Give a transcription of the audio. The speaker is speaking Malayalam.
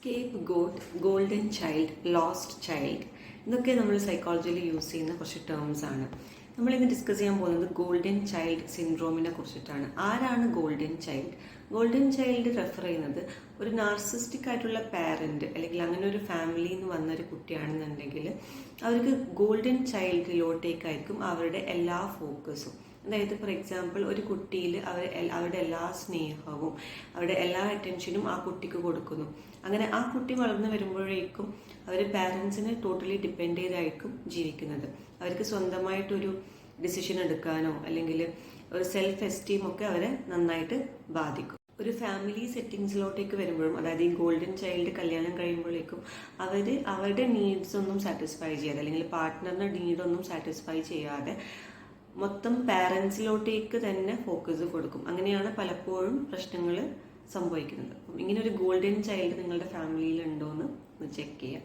Scape got, golden child, lost child ഇതൊക്കെ നമ്മൾ സൈക്കോളജിയിൽ യൂസ് ചെയ്യുന്ന കുറച്ച് ടേംസ് ആണ്. നമ്മളിന്ന് ഡിസ്കസ് ചെയ്യാൻ പോകുന്നത് ഗോൾഡൻ ചൈൽഡ് സിൻഡ്രോമിനെ കുറിച്ചിട്ടാണ്. ആരാണ് golden child? Golden child refer ചെയ്യുന്നത് ഒരു നാർസിസ്റ്റിക് ആയിട്ടുള്ള പാരന്റ് അല്ലെങ്കിൽ അങ്ങനെ ഒരു ഫാമിലിയിൽ നിന്ന് വന്നൊരു കുട്ടിയാണെന്നുണ്ടെങ്കിൽ അവർക്ക് ഗോൾഡൻ ചൈൽഡിലോട്ടേക്കായിരിക്കും അവരുടെ എല്ലാ ഫോക്കസും. അതായത് ഫോർ എക്സാമ്പിൾ ഒരു കുട്ടിയിൽ അവരുടെ എല്ലാ സ്നേഹവും അവരുടെ എല്ലാ അറ്റൻഷനും ആ കുട്ടിക്ക് കൊടുക്കുന്നു. അങ്ങനെ ആ കുട്ടി വളർന്നു വരുമ്പോഴേക്കും അവർ പാരൻസിനെ ടോട്ടലി ഡിപ്പെൻഡ് ചെയ്തായിരിക്കും ജീവിക്കുന്നത്. അവർക്ക് സ്വന്തമായിട്ടൊരു ഡിസിഷൻ എടുക്കാനോ അല്ലെങ്കിൽ ഒരു സെൽഫ് എസ്റ്റീം ഒക്കെ അവരെ നന്നായിട്ട് ബാധിക്കും. ഒരു ഫാമിലി സെറ്റിങ്സിലോട്ടേക്ക് വരുമ്പോഴും, അതായത് ഈ ഗോൾഡൻ ചൈൽഡ് കല്യാണം കഴിയുമ്പോഴേക്കും അവരുടെ നീഡ്സ് ഒന്നും സാറ്റിസ്ഫൈ ചെയ്യാതെ അല്ലെങ്കിൽ പാർട്ട്ണറിന്റെ നീഡൊന്നും സാറ്റിസ്ഫൈ ചെയ്യാതെ മൊത്തം പാരൻസിലോട്ടേക്ക് തന്നെ ഫോക്കസ് കൊടുക്കും. അങ്ങനെയാണ് പലപ്പോഴും പ്രശ്നങ്ങൾ സംഭവിക്കുന്നത്. അപ്പം ഇങ്ങനെ ഒരു ഗോൾഡൻ ചൈൽഡ് നിങ്ങളുടെ ഫാമിലിയിൽ ഉണ്ടോ എന്ന് ചെക്ക് ചെയ്യാം.